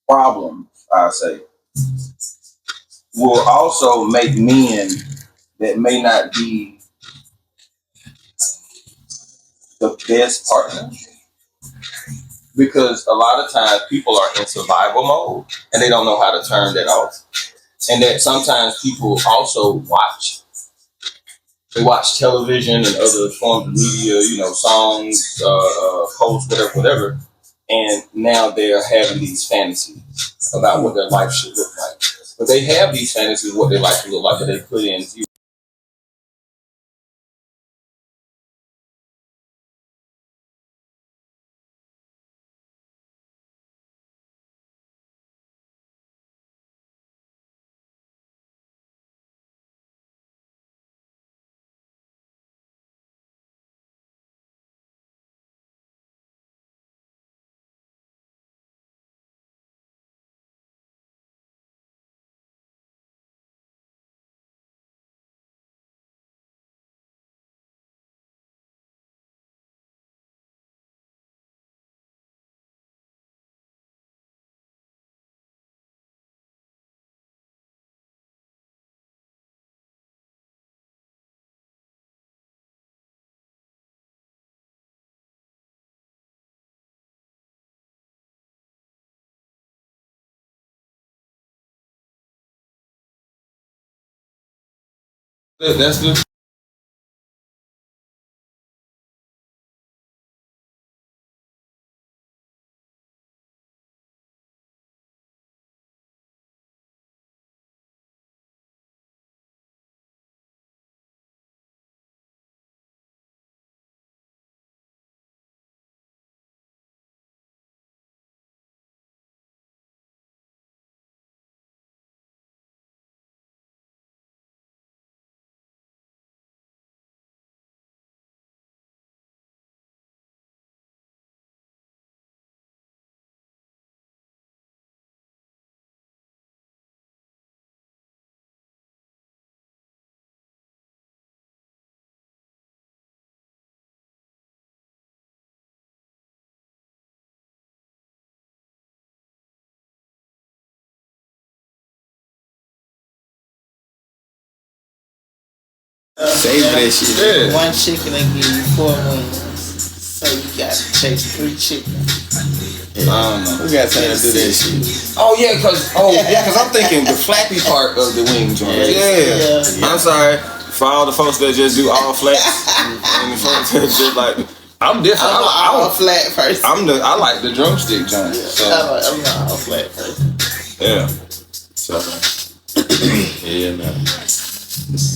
problems, I say, will also make men that may not be the best partner. Because a lot of times people are in survival mode and they don't know how to turn that off. And that sometimes people also watch They watch television and other forms of media, songs, posts, whatever. And now they're having these fantasies about what their life should look like. But they have these fantasies what their life should look like, but they put in zero. That's the
Save that shit.
Yeah. One chicken and give you 4 wings. So you got to chase 3 chickens.
Yeah. I don't know. We got time to do that shit.
Oh yeah, cause I'm thinking the flappy part of the wing joint. Yeah. I'm sorry for all the folks that just do all flats and the folks that just like. I'm different.
I'm a flat person.
I like the drumstick joint. So.
I'm not a flat person.
Yeah. So.
Yeah, man.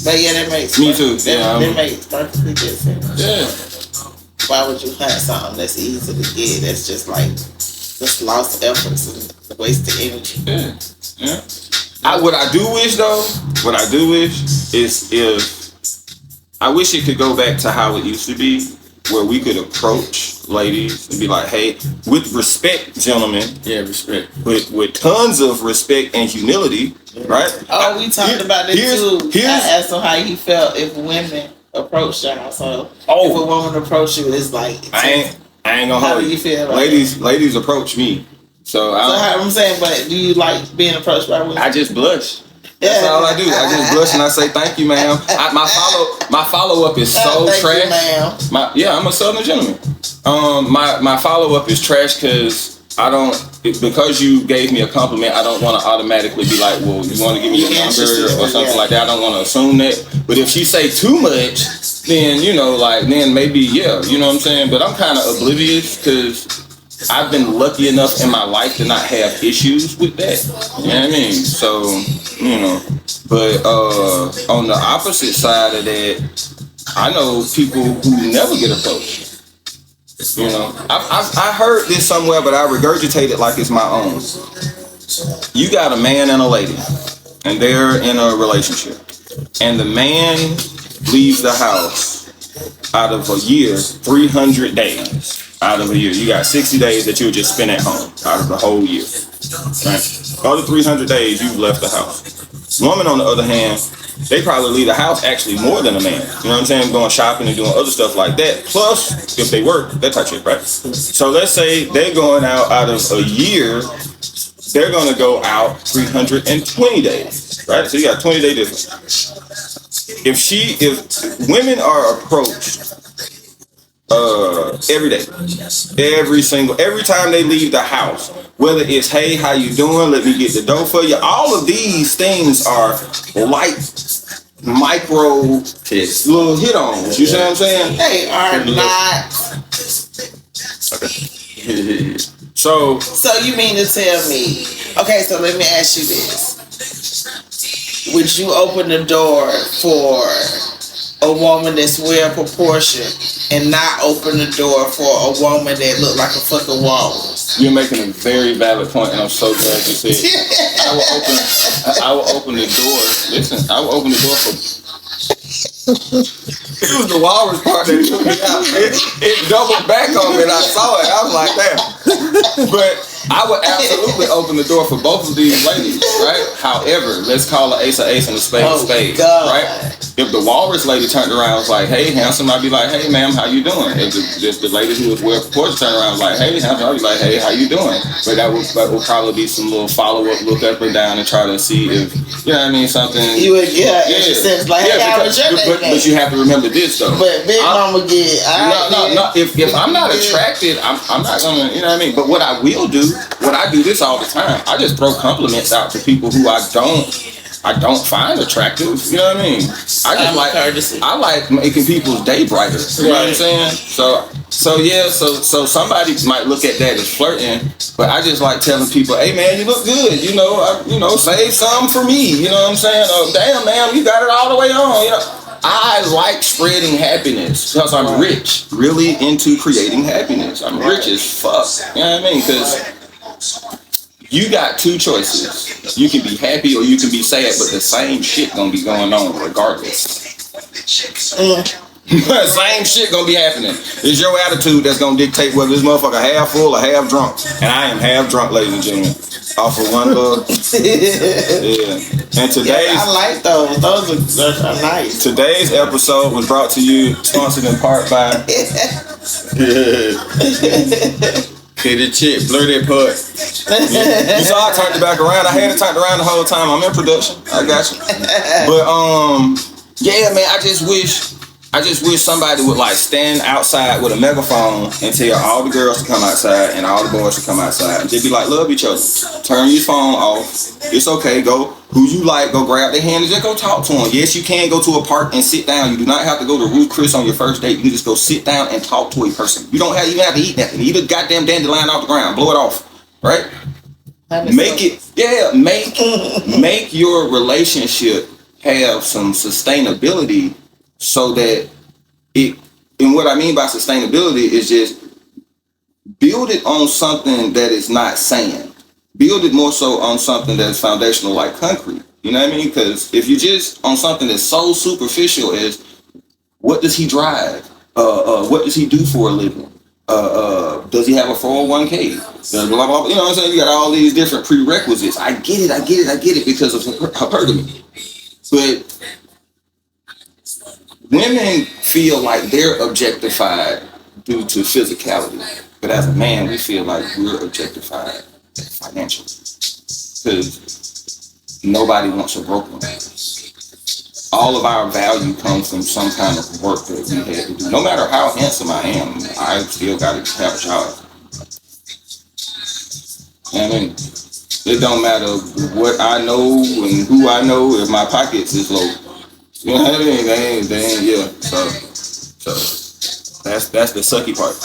But yeah, that makes
me too.
That makes perfectly good sense.
Yeah.
Why would you have something that's easy to get? That's just like just lost efforts and wasted energy.
Yeah. What I do wish is if I wish it could go back to how it used to be, where we could approach ladies and be like, hey, with respect, gentlemen.
Yeah, respect.
With tons of respect and humility, right?
Oh, we talked about it too. I asked him how he felt if women approached y'all. So if a woman approached you, it's like
I ain't gonna
how
hold
do you feel?
Ladies approach me. So
I'm saying, but do you like being approached by women?
I just blush. That's all I do. I just blush and I say thank you, ma'am. My follow up is so trash.
You, ma'am.
I'm a Southern gentleman. My follow up is trash because because you gave me a compliment, I don't want to automatically be like, well, you want to give me your number or something like that. I don't want to assume that. But if she say too much, then then maybe you know what I'm saying. But I'm kind of oblivious because I've been lucky enough in my life to not have issues with that. You know what I mean? So, but on the opposite side of that, I know people who never get approached. I heard this somewhere, but I regurgitate it like it's my own. You got a man and a lady, and they're in a relationship, and the man leaves the house out of a year, 300 days. Out of a year, you got 60 days that you'll just spend at home out of the whole year. Right? All the 300 days you've left the house. Woman, on the other hand, they probably leave the house actually more than a man. You know what I'm saying? Going shopping and doing other stuff like that. Plus, if they work, that type of shit, right? So let's say they're going out of a year, they're going to go out 320 days, right? So you got 20-day difference. If women are approached every day, every time they leave the house, whether it's, hey, how you doing? Let me get the dough for you. All of these things are light micro hits, little hit ons. You see what I'm saying?
They are not.
So
you mean to tell me? Okay, so let me ask you this: would you open the door for a woman that's well proportioned and not open the door for a woman that look like a fucking wall?
You're making a very valid point, and I'm so glad you said it. I will open the door. Listen, I will open the door for. It was the walrus part that took me out. It doubled back on me, and I saw it. I was like, damn. But I would absolutely open the door for both of these ladies, right? However, let's call an ace and a spade a spade, right? If the walrus lady turned around and was like, hey, handsome, I'd be like, hey, ma'am, how you doing? If the lady who was well proportioned turned around and was like, hey, handsome, I'd be like, hey, how you doing? But that would probably be some little follow-up, look up and down and try to see if, you know what I mean, something.
You would, sense like, hey, how was your day?
But you have to remember this, though.
But Big Mama get...
No. If I'm not attracted, I'm not going to, you know what I mean? But what I will do, I do this all the time. I just throw compliments out to people who I don't find attractive. You know what I mean? I like making people's day brighter. You know what I'm saying? So somebody might look at that as flirting, but I just like telling people, hey man, you look good. You know, save some for me. You know what I'm saying? Oh damn, man, you got it all the way on. You know. I like spreading happiness because I'm rich, really into creating happiness. I'm rich as fuck. You know what I mean? Because you got two choices. You can be happy or you can be sad, but the same shit gonna be going on regardless. Same shit gonna be happening. It's your attitude that's gonna dictate whether this motherfucker half full or half drunk. And I am half drunk, ladies and gentlemen. Off of one love. Yeah. And today's...
I like those. Those are nice.
Today's episode was brought to you, sponsored in part by... Okay, the chick, blur that part. You saw I turned it back around. I had it turned around the whole time. I'm in production. I got you. But yeah, man. I just wish somebody would like stand outside with a megaphone and tell all the girls to come outside and all the boys to come outside and just be like, love each other. Turn your phone off. It's okay. Go who you like. Go grab their hand and just go talk to them. Yes, you can go to a park and sit down. You do not have to go to Ruth Chris on your first date. You can just go sit down and talk to a person. You don't even have to eat nothing. Eat a goddamn dandelion off the ground. Blow it off. Right? Make your relationship have some sustainability so that and what I mean by sustainability is just build it on something that is not sand. Build it more so on something that's foundational like concrete. You know what I mean? Because if you're just on something that's so superficial as what does he drive? What does he do for a living? Does he have a 401k? Blah, blah, blah. You know what I'm saying? You got all these different prerequisites. I get it because of hypergamy. But women feel like they're objectified due to physicality. But as a man, we feel like we're objectified financially. Because nobody wants a broke one. All of our value comes from some kind of work that we had to do. No matter how handsome I am, I still got to have a job. I mean, it don't matter what I know and who I know if my pockets is low. You know what I mean? They ain't, yeah. So that's the sucky part.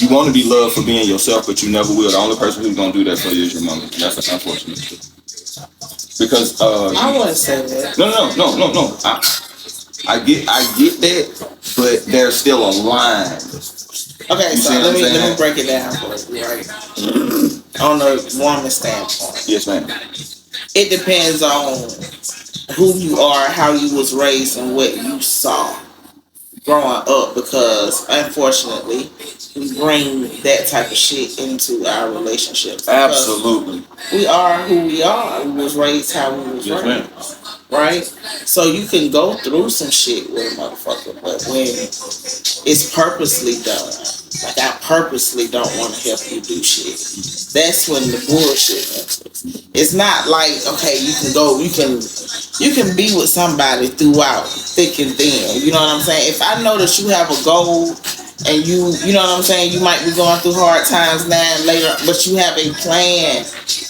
You want to be loved for being yourself, but you never will. The only person who's gonna do that for you is your mama. That's unfortunate. Because
I wouldn't say that.
No. I get that, but there's still a line.
Okay, so let me break it down for you, right? On the woman's standpoint.
Yes, ma'am.
It depends on who you are, how you was raised, and what you saw growing up, because unfortunately we bring that type of shit into our relationships.
Absolutely.
We are who we are. We was raised how we was raised. Right? So you can go through some shit with a motherfucker, but when it's purposely done, like I purposely don't want to help you do shit, that's when the bullshit enters. It's not like, okay, you can be with somebody throughout thick and thin. You know what I'm saying? If I know that you have a goal and you know what I'm saying, you might be going through hard times now and later, but you have a plan.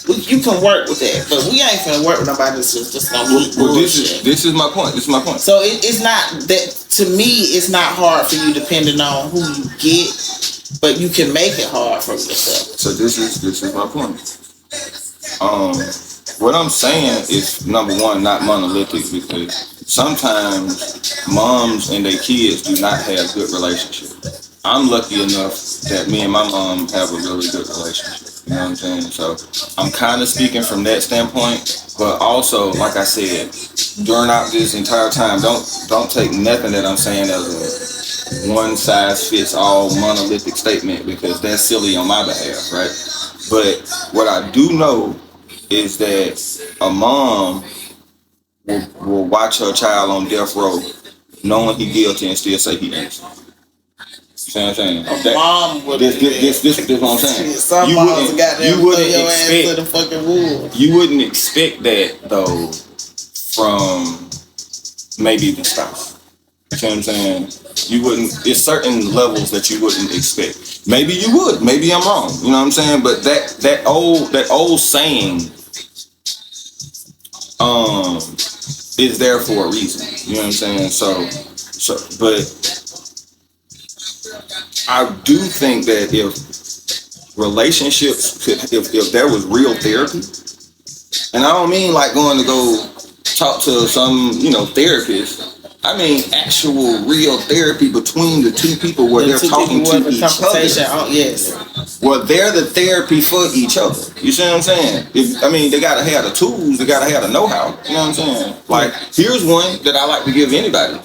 You can work with that, but we ain't finna work with nobody that's just gonna keep bullshit.
This is my point. This is my point.
So it's not that, to me, it's not hard for you depending on who you get, but you can make it hard for yourself.
So this is my point. What I'm saying is, number one, not monolithic, because sometimes moms and their kids do not have good relationships. I'm lucky enough that me and my mom have a really good relationship. You know what I'm saying? So I'm kind of speaking from that standpoint, but also, like I said, during this entire time, don't take nothing that I'm saying as a one size fits all monolithic statement, because that's silly on my behalf, right? But what I do know is that a mom will watch her child on death row knowing he guilty and still say he innocent. See what I'm saying?
Mom would.
This what I'm saying.
Some moms you wouldn't expect to the fucking wolves.
You wouldn't expect that though from maybe the spouse. You know what I'm saying? You wouldn't. There's certain levels that you wouldn't expect. Maybe you would. Maybe I'm wrong. You know what I'm saying? But that old saying is there for a reason. You know what I'm saying? So but I do think that if relationships if there was real therapy, and I don't mean like going to go talk to some, therapist. I mean actual real therapy between the two people where they're talking to each other.
Yes.
Well, they're the therapy for each other. You see what I'm saying? They gotta have the tools, they gotta have the know-how. You know what I'm saying? Like, here's one that I like to give anybody.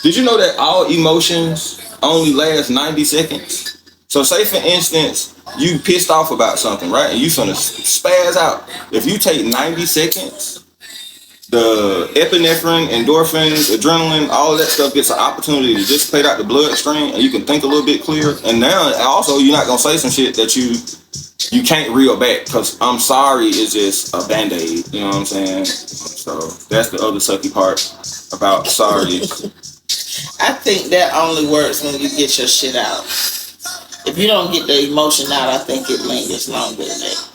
Did you know that all emotions only last 90 seconds? So say for instance, you pissed off about something, right? And you finna spaz out. If you take 90 seconds, the epinephrine, endorphins, adrenaline, all of that stuff gets an opportunity to dissipate out the bloodstream, and you can think a little bit clearer. And now, also, you're not gonna say some shit that you can't reel back, because I'm sorry is just a band-aid. You know what I'm saying? So that's the other sucky part about sorry.
I think that only works when you get your shit out. If you don't get the emotion out, I think it lingers longer than that.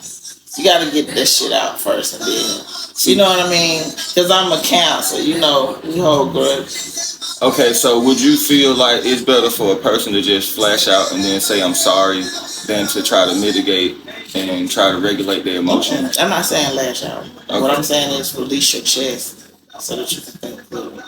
You gotta get that shit out first, and then, you know what I mean? Because I'm a counselor, we hold grudges.
Okay, so would you feel like it's better for a person to just flash out and then say I'm sorry than to try to mitigate and try to regulate their emotions?
I'm not saying lash out. Okay. What I'm saying is release your chest so that you can think clearly.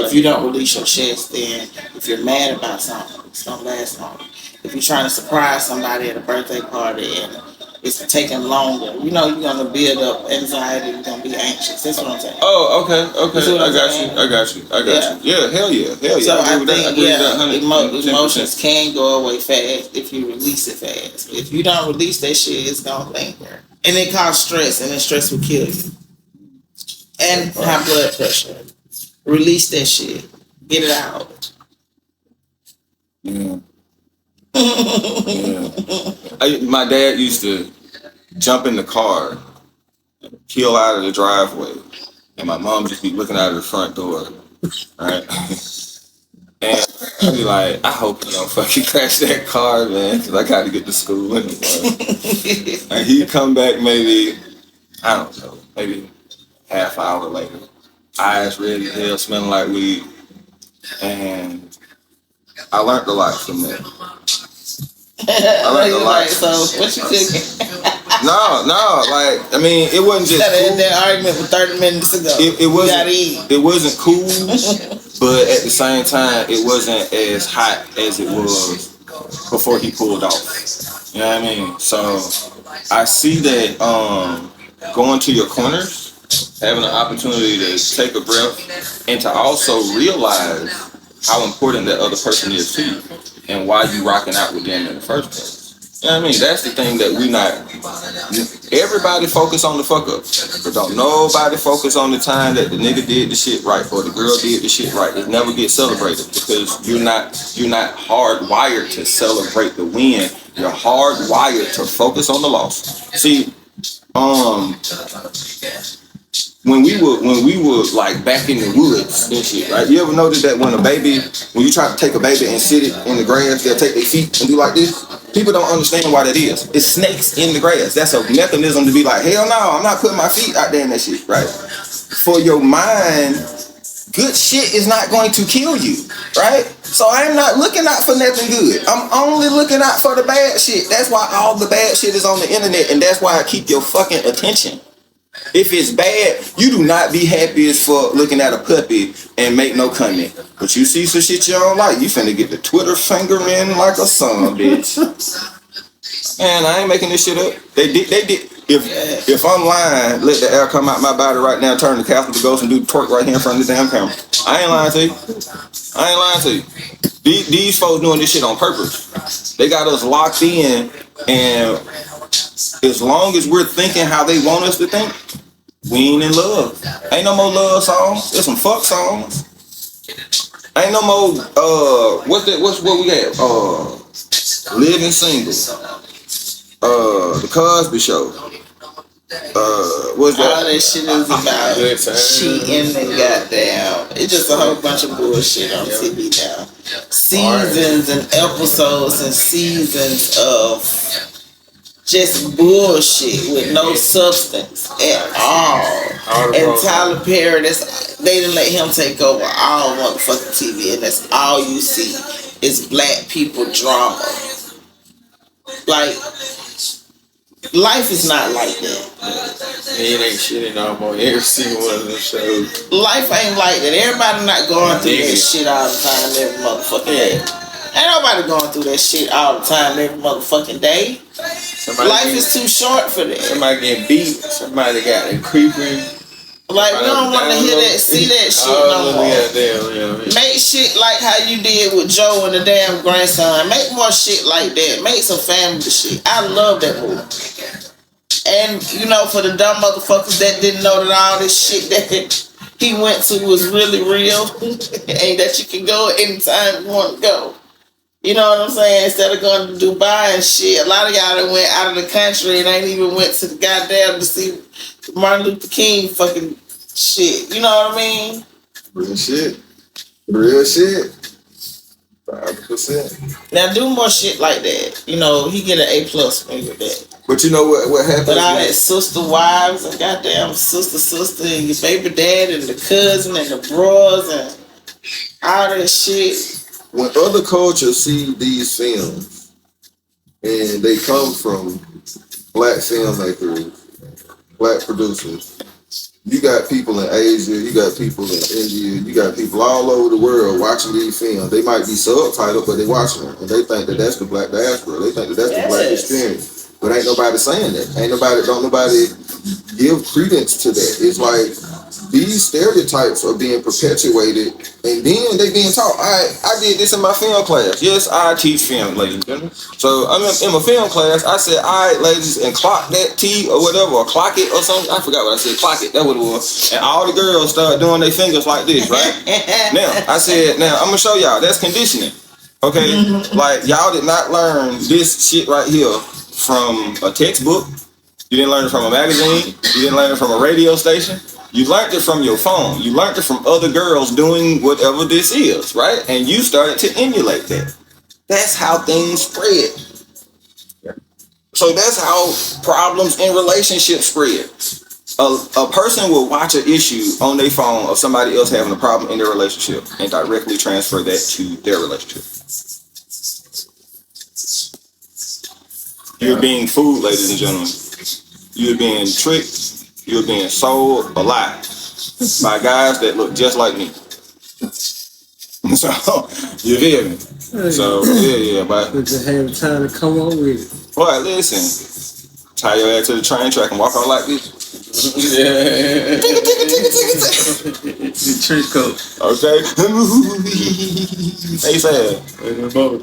If you don't release your chest, then if you're mad about something, it's gonna last long. If you're trying to surprise somebody at a birthday party and it's taking longer, you're gonna build up anxiety, you're gonna be anxious. That's what I'm saying.
Oh, okay. I got you. Yeah, hell yeah.
So I think, emotions can go away fast if you release it fast. If you don't release that shit, it's gonna linger. And it causes stress, and then stress will kill you. And high blood pressure. Release that shit. Get it out.
Yeah. My dad used to jump in the car, peel out of the driveway, and my mom just be looking out of the front door, right? And I'd be like, I hope you don't fucking crash that car, man, because I got to get to school in the morning. And he'd come back maybe, I don't know, maybe half hour later, eyes red as hell, smelling like weed, and I learned a lot from that. I learned a lot.
So what you thinking?
It wasn't just cool.
That argument for 30 minutes ago.
It wasn't cool, but at the same time, it wasn't as hot as it was before he pulled off. You know what I mean? So I see that going to your corners, having an opportunity to take a breath, and to also realize how important that other person is to you and why you rocking out with them in the first place. You know what I mean? That's the thing that everybody focus on the fuck up, but don't nobody focus on the time that the nigga did the shit right or the girl did the shit right. It never gets celebrated because you're not hardwired to celebrate the win. You're hardwired to focus on the loss. See, when we were like back in the woods and shit, right? You ever notice that when you try to take a baby and sit it in the grass, they'll take their feet and do like this? People don't understand why that is. It's snakes in the grass. That's a mechanism to be like, hell no, I'm not putting my feet out there in that shit, right? For your mind, good shit is not going to kill you, right? So I'm not looking out for nothing good. I'm only looking out for the bad shit. That's why all the bad shit is on the internet, and that's why I keep your fucking attention. If it's bad, you do not be happy as fuck looking at a puppy and make no comment. But you see some shit you don't like, you finna get the Twitter finger in like a son, bitch. Man, I ain't making this shit up. They did. If I'm lying, let the air come out my body right now, turn the Catholic Ghost and do the twerk right here in front of the damn camera. I ain't lying to you. These folks doing this shit on purpose. They got us locked in, and as long as we're thinking how they want us to think, we ain't in love. Ain't no more love songs. There's some fuck songs. Ain't no more what we have? Living Single. The Cosby Show. What's that?
All that shit is about cheating and goddamn. It's just a whole bunch of bullshit on TV now. Seasons and episodes and seasons of just bullshit with no substance at all. And Tyler Perry, they didn't let him take over all motherfucking TV, and that's all you see is black people drama. Like, life is not like that.
It ain't shit no more. Every single one of them shows.
Life ain't like that. Everybody not going through that shit all the time every motherfucking day. Ain't nobody going through that shit all the time every motherfucking day. Life is too short for that.
Somebody getting beat. Somebody got a creeping.
Like, we don't want to hear that, see that shit no more.
Yeah.
Make shit like how you did with Joe and the damn grandson. Make more shit like that. Make some family shit. I love that movie. And, you know, for the dumb motherfuckers that didn't know that all this shit that he went to was really real, and that you can go anytime you want to go. You know what I'm saying? Instead of going to Dubai and shit, a lot of y'all that went out of the country and ain't even went to the goddamn to see Martin Luther King fucking shit. You know what I mean?
Real shit. 5%.
Now do more shit like that. You know, he get an A+ with that.
But you know what happened?
But all that sister wives and goddamn sister and your baby dad and the cousin and the bros and all that shit.
When other cultures see these films and they come from black filmmakers, black producers, you got people in Asia, you got people in India, you got people all over the world watching these films. They might be subtitled, but they watching them, and they think that that's the black diaspora. They think that that's the black experience. But ain't nobody saying that. Don't nobody give credence to that. It's like these stereotypes are being perpetuated, and then they being taught. I did this in my film class. Yes, I teach film, ladies and gentlemen. So I'm in my film class. I said, all right, ladies, and clock that T or whatever, or clock it or something. I forgot what I said. Clock it. That's what it was. And all the girls started doing their fingers like this, right? Now, I said, I'm going to show y'all. That's conditioning. Okay? Like, y'all did not learn this shit right here from a textbook. You didn't learn it from a magazine. You didn't learn it from a radio station. You learned it from your phone. You learned it from other girls doing whatever this is, right? And you started to emulate that. That's how things spread. So that's how problems in relationships spread. A person will watch an issue on their phone of somebody else having a problem in their relationship and directly transfer that to their relationship. You're being fooled, ladies and gentlemen. You're being tricked. You're being sold a lie by guys that look just like me. So, you feel me? So, yeah, but...
We just have time to come on with it.
Boy, listen. Tie your ass to the train track and walk out like this.
Yeah.
The trench coat. Okay? They said.
In the boat.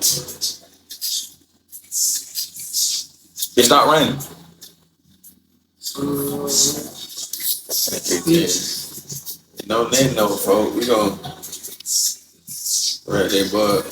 It stopped raining.
No, they know, folks. We gon' wrap that bud.